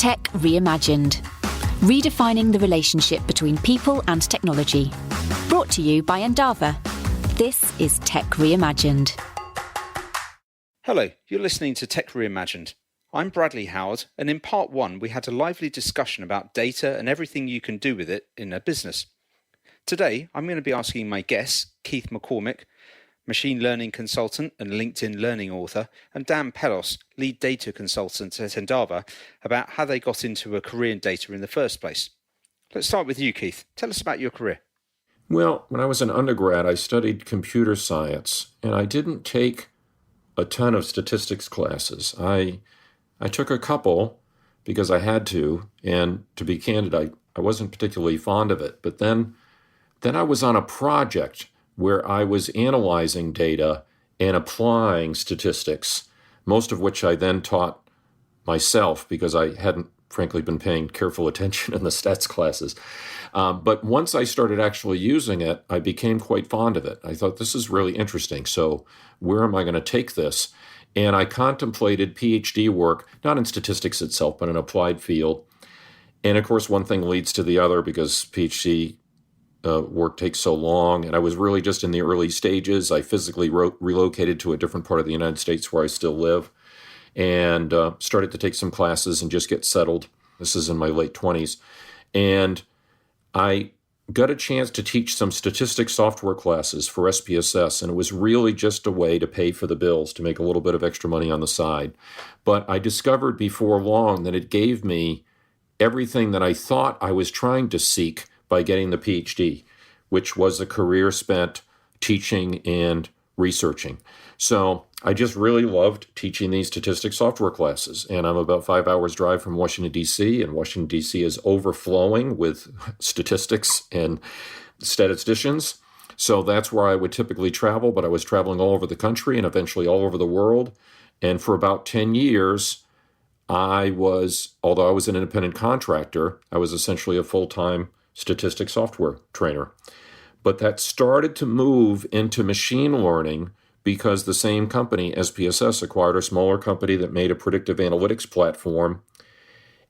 Tech Reimagined, redefining the relationship between people and technology. Brought to you by Endava. This is Tech Reimagined. Hello, you're listening to Tech Reimagined. I'm Bradley Howard, and in part one, we had a lively discussion about data and everything you can do with it in a business. Today, I'm going to be asking my guests, Keith McCormick, machine learning consultant and LinkedIn learning author, and Dan Palos, lead data consultant at Endava, about how they got into a career in data in the first place. Let's start with you, Keith. Tell us about your career. Well, when I was an undergrad, I studied computer science, and I didn't take a ton of statistics classes. I took a couple because I had to, and to be candid, I wasn't particularly fond of it. But then I was on a project where I was analyzing data and applying statistics, most of which I then taught myself because I hadn't, frankly, been paying careful attention in the stats classes. But once I started actually using it, I became quite fond of it. I thought, this is really interesting. So where am I going to take this? And I contemplated PhD work, not in statistics itself, but in an applied field. And of course, one thing leads to the other because PhD work takes so long. And I was really just in the early stages. I physically relocated to a different part of the United States where I still live and started to take some classes and just get settled. This is in my late 20s. And I got a chance to teach some statistics software classes for SPSS, and it was really just a way to pay for the bills, to make a little bit of extra money on the side. But I discovered before long that it gave me everything that I thought I was trying to seek by getting the PhD, which was a career spent teaching and researching. So I just really loved teaching these statistics software classes. And I'm about 5 hours drive from Washington, D.C., and Washington, D.C. is overflowing with statistics and statisticians. So that's where I would typically travel, but I was traveling all over the country and eventually all over the world. And for about 10 years, although I was an independent contractor, I was essentially a full-time statistics software trainer. But that started to move into machine learning because the same company, SPSS, acquired a smaller company that made a predictive analytics platform.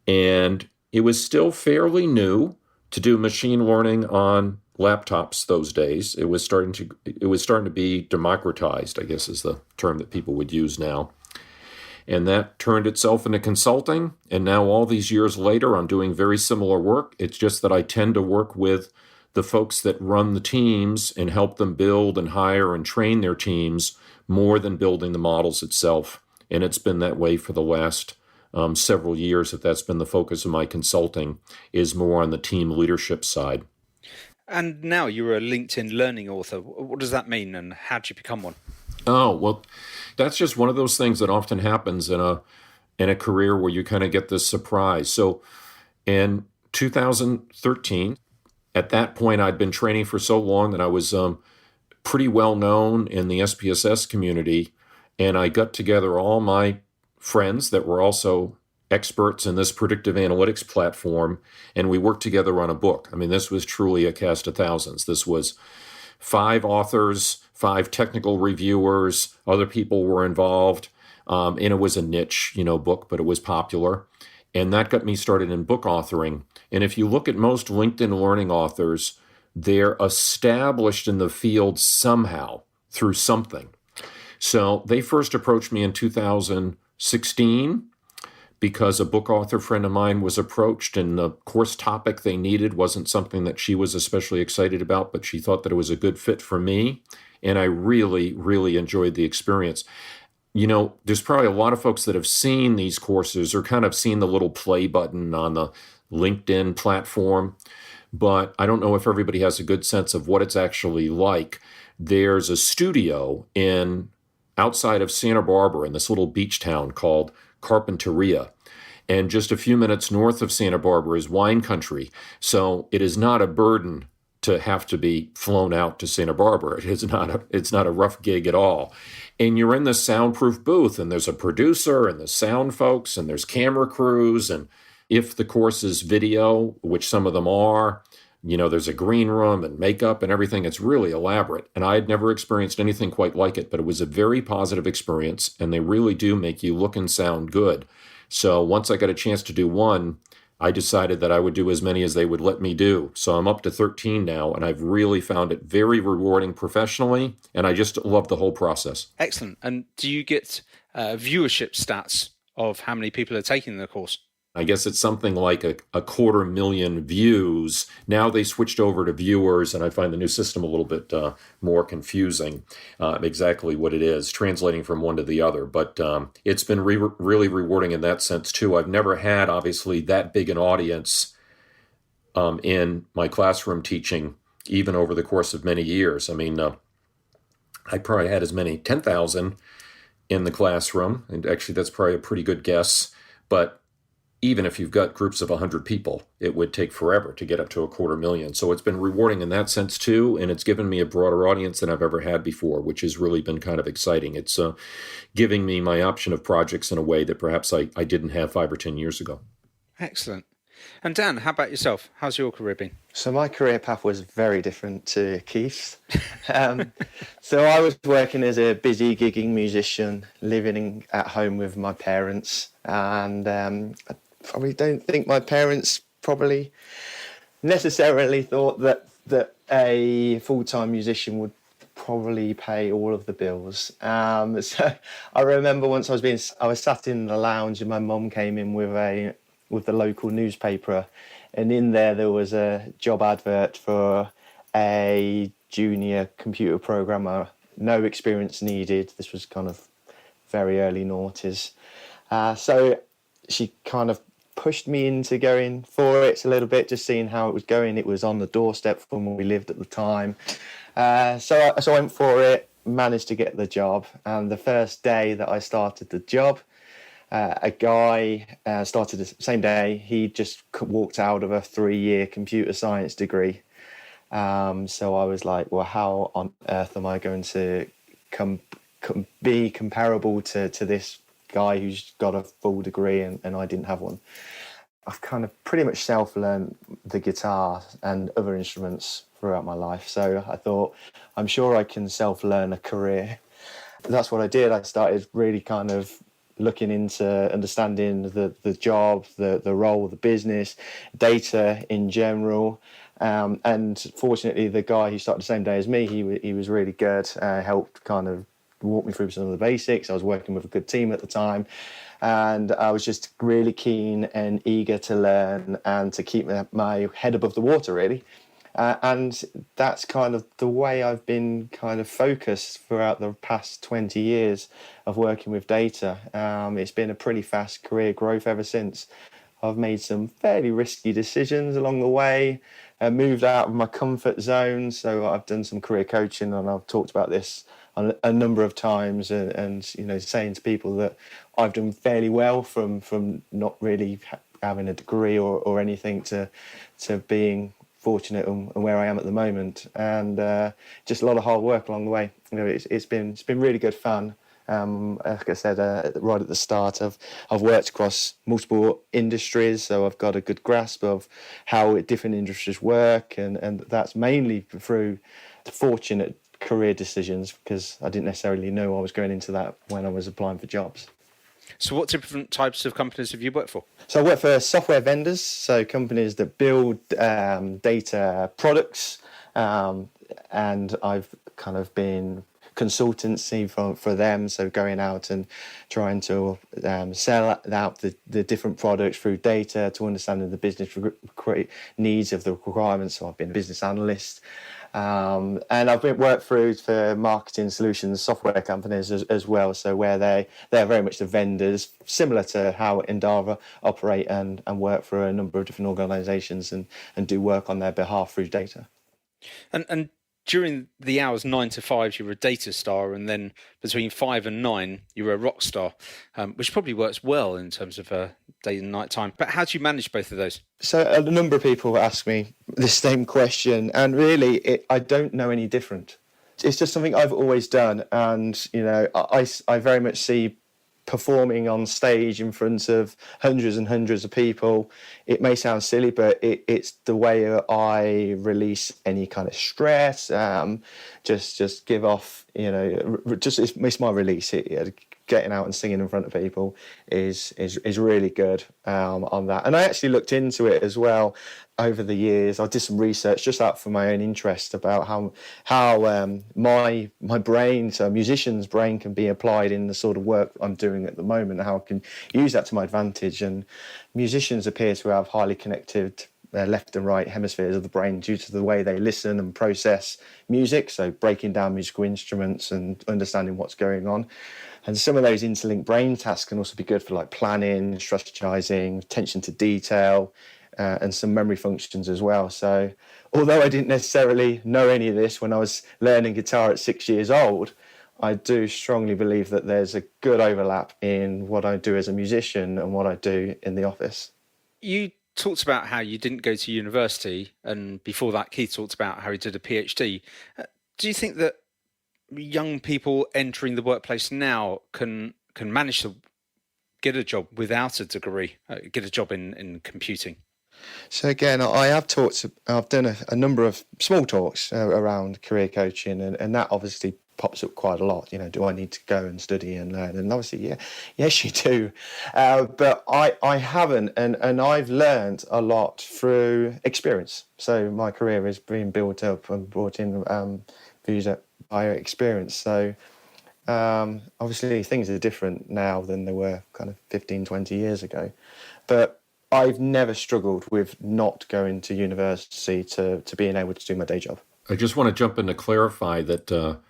And it was still fairly new to do machine learning on laptops those days. It was starting to be democratized, I guess is the term that people would use now. And that turned itself into consulting. And now all these years later, I'm doing very similar work. It's just that I tend to work with the folks that run the teams and help them build and hire and train their teams more than building the models itself. And it's been that way for the last several years. That's been the focus of my consulting, is more on the team leadership side. And now you're a LinkedIn learning author. What does that mean, and how did you become one? Oh, well, that's just one of those things that often happens in a career where you kind of get this surprise. So in 2013, at that point, I'd been training for so long that I was pretty well known in the SPSS community, and I got together all my friends that were also experts in this predictive analytics platform, and we worked together on a book. I mean, this was truly a cast of thousands. This was 5 authors, 5 technical reviewers, other people were involved, and it was a niche, book, but it was popular. And that got me started in book authoring. And if you look at most LinkedIn learning authors, they're established in the field somehow through something. So they first approached me in 2016 because a book author friend of mine was approached, and the course topic they needed wasn't something that she was especially excited about, but she thought that it was a good fit for me. And I really, really enjoyed the experience. There's probably a lot of folks that have seen these courses or kind of seen the little play button on the LinkedIn platform, but I don't know if everybody has a good sense of what it's actually like. There's a studio outside of Santa Barbara in this little beach town called Carpinteria. And just a few minutes north of Santa Barbara is wine country. So it is not a burden to have to be flown out to Santa Barbara. It's not a rough gig at all. And you're in this soundproof booth, and there's a producer and the sound folks, and there's camera crews. And if the course is video, which some of them are, there's a green room and makeup and everything. It's really elaborate. And I had never experienced anything quite like it, but it was a very positive experience, and they really do make you look and sound good. So once I got a chance to do one, I decided that I would do as many as they would let me do. So I'm up to 13 now, and I've really found it very rewarding professionally, and I just love the whole process. Excellent. And do you get viewership stats of how many people are taking the course? I guess it's something like a 250,000 views. Now they switched over to viewers, and I find the new system a little bit more confusing, exactly what it is, translating from one to the other. But it's been really rewarding in that sense, too. I've never had, obviously, that big an audience in my classroom teaching, even over the course of many years. I mean, I probably had as many 10,000 in the classroom, and actually that's probably a pretty good guess. But even if you've got groups of 100 people, it would take forever to get up to 250,000. So it's been rewarding in that sense too, and it's given me a broader audience than I've ever had before, which has really been kind of exciting. It's giving me my option of projects in a way that perhaps I didn't have 5 or 10 years ago. Excellent. And Dan, how about yourself? How's your career been? So my career path was very different to Keith's. So I was working as a busy gigging musician, living at home with my parents, and I probably don't think my parents probably necessarily thought that a full-time musician would probably pay all of the bills. So I remember once I was sat in the lounge and my mum came in with the local newspaper, and in there was a job advert for a junior computer programmer, no experience needed. This was kind of very early noughties. So she kind of pushed me into going for it a little bit, just seeing how it was going. It was on the doorstep from where we lived at the time. So I went for it, managed to get the job. And the first day that I started the job, a guy started the same day. He just walked out of a 3-year computer science degree. So I was like, well, how on earth am I going to be comparable to this guy who's got a full degree and I didn't have one? I've kind of pretty much self-learned the guitar and other instruments throughout my life. So I thought, I'm sure I can self-learn a career. That's what I did. I started really kind of looking into understanding the job, the role, the business, data in general. And fortunately, the guy who started the same day as me, he was really good, helped kind of walk me through some of the basics. I was working with a good team at the time, and I was just really keen and eager to learn and to keep my head above the water, really. And that's kind of the way I've been kind of focused throughout the past 20 years of working with data. It's been a pretty fast career growth ever since. I've made some fairly risky decisions along the way, moved out of my comfort zone. So I've done some career coaching, and I've talked about this a number of times, and you know, saying to people that I've done fairly well from not really having a degree or anything to being fortunate and where I am at the moment, and just a lot of hard work along the way. You know, it's been really good fun. Like I said right at the start, I've worked across multiple industries, so I've got a good grasp of how different industries work, and that's mainly through the fortunate career decisions, because I didn't necessarily know I was going into that when I was applying for jobs. So what different types of companies have you worked for? So I work for software vendors, so companies that build data products, and I've kind of been consultancy for them, so going out and trying to sell out the different products through data to understanding the business needs of the requirements. So I've been a business analyst. And I've worked through for marketing solutions software companies as well, so where they're very much the vendors, similar to how Endava operate and work for a number of different organisations and do work on their behalf through data. And during the hours 9 to 5, you were a data star, and then between 5 and 9, you were a rock star, which probably works well in terms of day and night time. But how do you manage both of those? So a number of people ask me the same question, and really, I don't know any different. It's just something I've always done, and you know, I very much see performing on stage in front of hundreds and hundreds of people. It may sound silly, but it's the way I release any kind of stress, just give off just it's my release. Getting out and singing in front of people is really good on that. And I actually looked into it as well over the years. I did some research just out for my own interest about how my brain, so a musician's brain, can be applied in the sort of work I'm doing at the moment, how I can use that to my advantage. And musicians appear to have highly connected left and right hemispheres of the brain due to the way they listen and process music, so breaking down musical instruments and understanding what's going on. And some of those interlinked brain tasks can also be good for like planning, strategizing, attention to detail, and some memory functions as well. So although I didn't necessarily know any of this when I was learning guitar at 6 years old, I do strongly believe that there's a good overlap in what I do as a musician and what I do in the office. You talked about how you didn't go to university, and before that Keith talked about how he did a PhD. Do you think that young people entering the workplace now can manage to get a job without a degree, get a job in computing? So again, I've done a number of small talks around career coaching, and that obviously pops up quite a lot. Do I need to go and study and learn? And obviously, yes, you do. But I haven't, and I've learned a lot through experience. So my career is being built up and brought in views by experience. So obviously things are different now than they were kind of 15, 20 years ago. But I've never struggled with not going to university to being able to do my day job. I just want to jump in to clarify that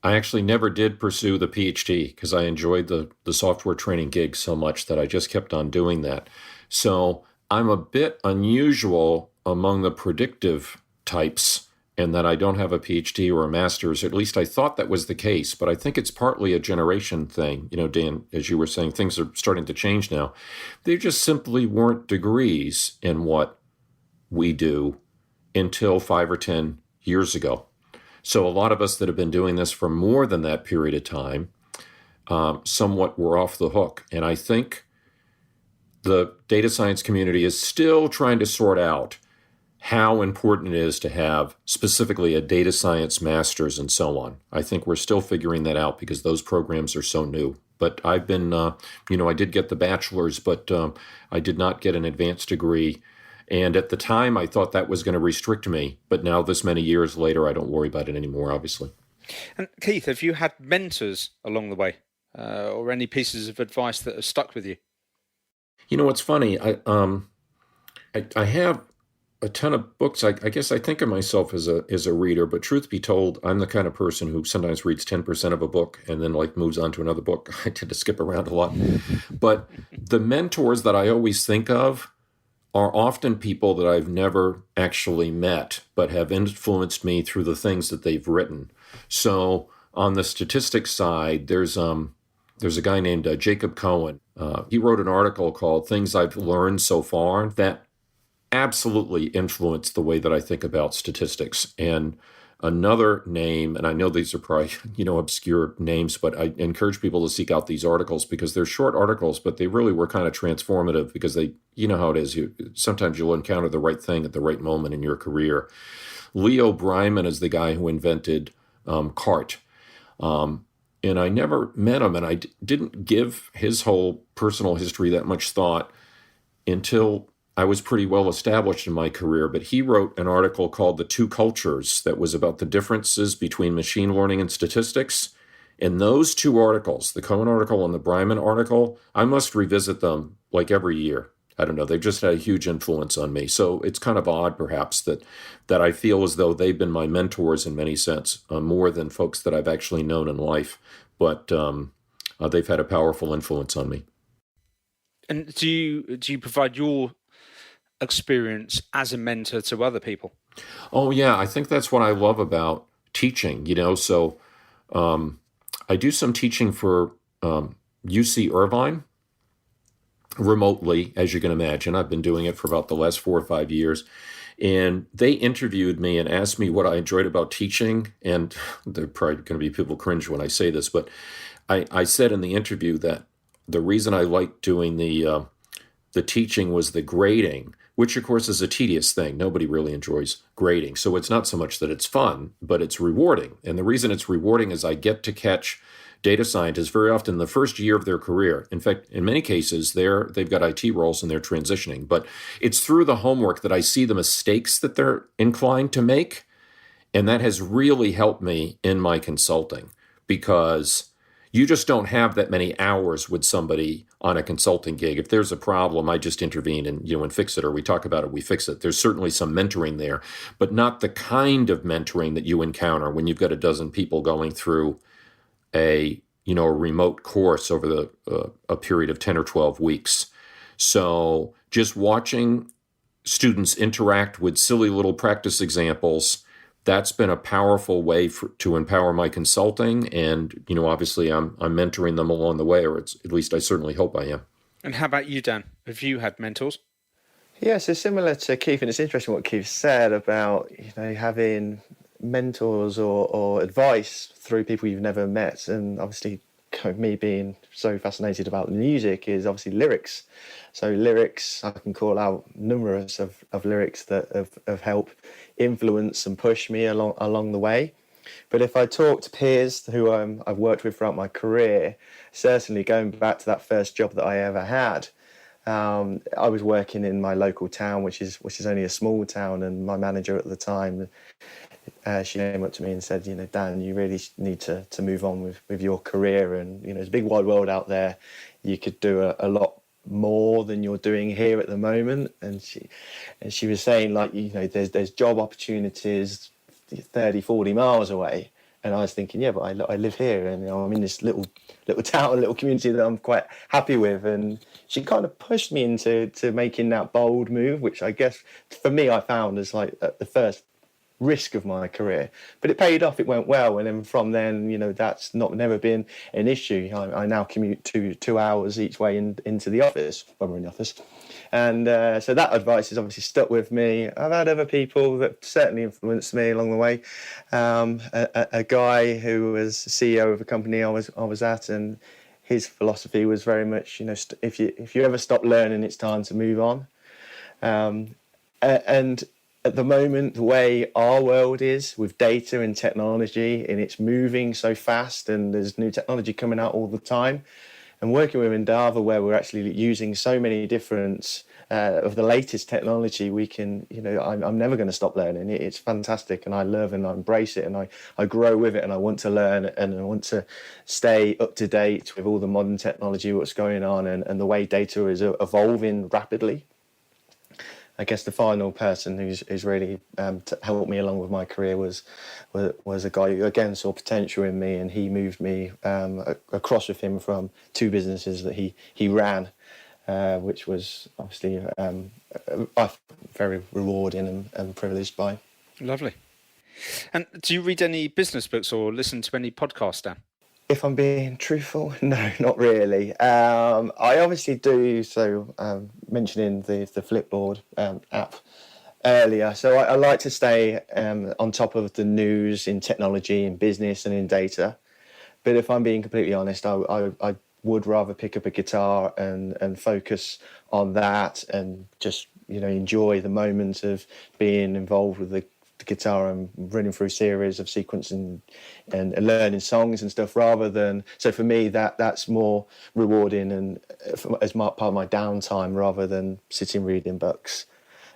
I actually never did pursue the PhD because I enjoyed the software training gig so much that I just kept on doing that. So I'm a bit unusual among the predictive types in that I don't have a PhD or a master's. At least I thought that was the case, but I think it's partly a generation thing. Dan, as you were saying, things are starting to change now. They just simply weren't degrees in what we do until 5 or 10 years ago. So a lot of us that have been doing this for more than that period of time, somewhat were off the hook. And I think the data science community is still trying to sort out how important it is to have specifically a data science master's and so on. I think we're still figuring that out because those programs are so new. But I've been, I did get the bachelor's, but I did not get an advanced degree. And at the time, I thought that was going to restrict me. But now, this many years later, I don't worry about it anymore, obviously. And Keith, have you had mentors along the way or any pieces of advice that have stuck with you? It's funny. I have a ton of books. I guess I think of myself as a reader, but truth be told, I'm the kind of person who sometimes reads 10% of a book and then moves on to another book. I tend to skip around a lot. But the mentors that I always think of are often people that I've never actually met, but have influenced me through the things that they've written. So on the statistics side, there's a guy named Jacob Cohen. He wrote an article called Things I've Learned So Far that absolutely influenced the way that I think about statistics. And another name, and I know these are probably, obscure names, but I encourage people to seek out these articles because they're short articles, but they really were kind of transformative because they, how it is. Sometimes you'll encounter the right thing at the right moment in your career. Leo Bryman is the guy who invented CART. And I never met him, and I didn't give his whole personal history that much thought until I was pretty well established in my career, but he wrote an article called The Two Cultures that was about the differences between machine learning and statistics. And those two articles, the Cohen article and the Bryman article, I must revisit them every year. I don't know, they've just had a huge influence on me. So it's kind of odd, perhaps, that I feel as though they've been my mentors in many sense, more than folks that I've actually known in life. But they've had a powerful influence on me. And do you provide your experience as a mentor to other people? Oh, yeah. I think that's what I love about teaching, So I do some teaching for UC Irvine remotely, as you can imagine. I've been doing it for about the last 4 or 5 years. And they interviewed me and asked me what I enjoyed about teaching. And there are probably going to be people cringe when I say this, but I said in the interview that the reason I like doing the the teaching was the grading, which of course is a tedious thing. Nobody really enjoys grading. So it's not so much that it's fun, but it's rewarding. And the reason it's rewarding is I get to catch data scientists very often in the first year of their career. In fact, in many cases, they've got IT roles and they're transitioning. But it's through the homework that I see the mistakes that they're inclined to make. And that has really helped me in my consulting, because you just don't have that many hours with somebody on a consulting gig. If there's a problem, I just intervene and fix it, or we talk about it, we fix it. There's certainly some mentoring there, but not the kind of mentoring that you encounter when you've got a dozen people going through a remote course over a period of 10 or 12 weeks. So just watching students interact with silly little practice examples, that's been a powerful way to empower my consulting. And, obviously I'm mentoring them along the way, or at least I certainly hope I am. And how about you, Dan? Have you had mentors? Yeah, so similar to Keith, and it's interesting what Keith said about, having mentors or advice through people you've never met. And obviously me being so fascinated about music is obviously lyrics. So lyrics, I can call out numerous of lyrics that have helped influence and push me along the way. But if I talk to peers who I've worked with throughout my career, certainly going back to that first job that I ever had, I was working in my local town, which is only a small town, and my manager at the time, she came up to me and said, Dan, you really need to move on with your career, and there's a big wide world out there. You could do a lot more than you're doing here at the moment. And she was saying, like, there's job opportunities 30, 40 miles away. And I was thinking, yeah, but I live here, and I'm in this little town, little community that I'm quite happy with. And she kind of pushed me into making that bold move, which I guess for me I found as like the first risk of my career, but it paid off. It went well, and then from then, that's never been an issue. I now commute 2 hours each way into the office when we're in the office, and so that advice has obviously stuck with me. I've had other people that certainly influenced me along the way. A guy who was CEO of a company I was at, and his philosophy was very much, if you ever stop learning, it's time to move on. And at the moment, the way our world is with data and technology, and it's moving so fast, and there's new technology coming out all the time. And working with Endava, where we're actually using so many different of the latest technology, we can, I'm never going to stop learning. It's fantastic, and I love and I embrace it, and I grow with it, and I want to learn, and I want to stay up to date with all the modern technology, what's going on, and the way data is evolving rapidly. I guess the final person who's really helped me along with my career was a guy who again saw potential in me, and he moved me across with him from two businesses that he ran, which was obviously very rewarding and privileged by. Lovely. And do you read any business books or listen to any podcasts, Dan? If I'm being truthful, no, not really. I obviously do, so mentioning the Flipboard app earlier, so I like to stay on top of the news in technology, in business and in data. But if I'm being completely honest, I would rather pick up a guitar and focus on that, and just enjoy the moment of being involved with the guitar and running through series of sequencing and learning songs and stuff, rather than, so for me that's more rewarding and as part of my downtime rather than sitting reading books.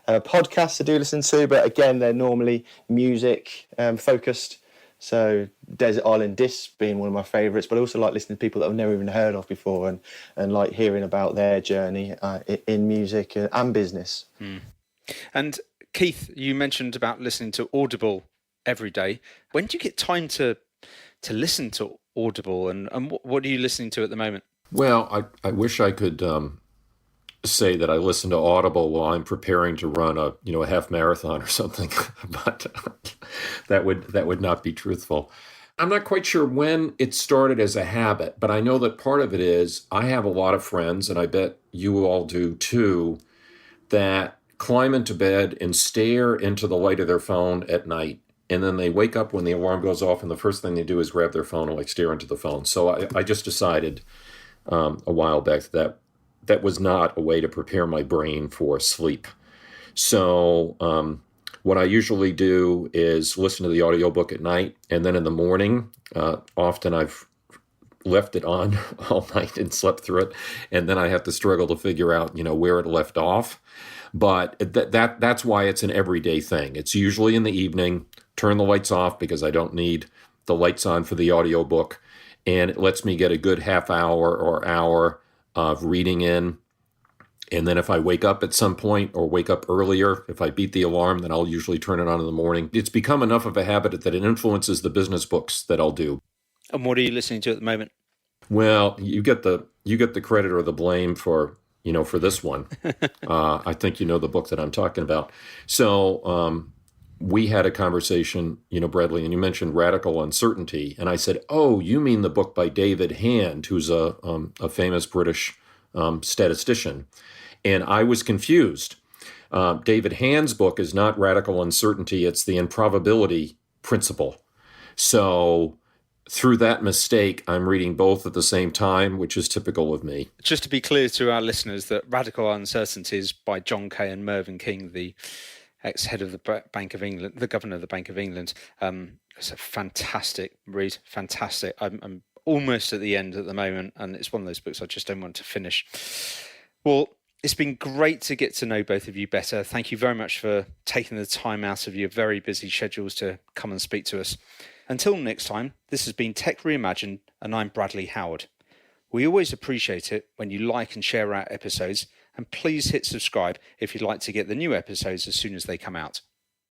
Podcasts I do listen to, but again they're normally music focused, so Desert Island Discs being one of my favourites, but I also like listening to people that I've never even heard of before, and like hearing about their journey in music and business. And Keith, you mentioned about listening to Audible every day. When do you get time to listen to Audible, and what are you listening to at the moment? Well, I wish I could say that I listen to Audible while I'm preparing to run a half marathon or something, but that would not be truthful. I'm not quite sure when it started as a habit, but I know that part of it is I have a lot of friends, and I bet you all do too, that climb into bed and stare into the light of their phone at night. And then they wake up when the alarm goes off, and the first thing they do is grab their phone and stare into the phone. So I just decided a while back that was not a way to prepare my brain for sleep. So what I usually do is listen to the audiobook at night, and then in the morning, often I've left it on all night and slept through it, and then I have to struggle to figure out, where it left off. But that's why it's an everyday thing. It's usually in the evening, turn the lights off because I don't need the lights on for the audiobook, and it lets me get a good half hour or hour of reading in. And then if I wake up at some point or wake up earlier, if I beat the alarm, then I'll usually turn it on in the morning. It's become enough of a habit that it influences the business books that I'll do. And what are you listening to at the moment? Well, you get the credit or the blame for this one. I think you know the book that I'm talking about. So we had a conversation, Bradley, and you mentioned Radical Uncertainty, and I said, "Oh, you mean the book by David Hand, who's a famous British statistician?" And I was confused. David Hand's book is not Radical Uncertainty; it's the Improbability Principle. So through that mistake, I'm reading both at the same time, which is typical of me. Just to be clear to our listeners that Radical Uncertainty is by John Kay and Mervyn King, the ex-head of the Bank of England, the governor of the Bank of England. It's a fantastic read, fantastic. I'm almost at the end at the moment, and it's one of those books I just don't want to finish. Well, it's been great to get to know both of you better. Thank you very much for taking the time out of your very busy schedules to come and speak to us. Until next time, this has been Tech Reimagined, and I'm Bradley Howard. We always appreciate it when you like and share our episodes, and please hit subscribe if you'd like to get the new episodes as soon as they come out.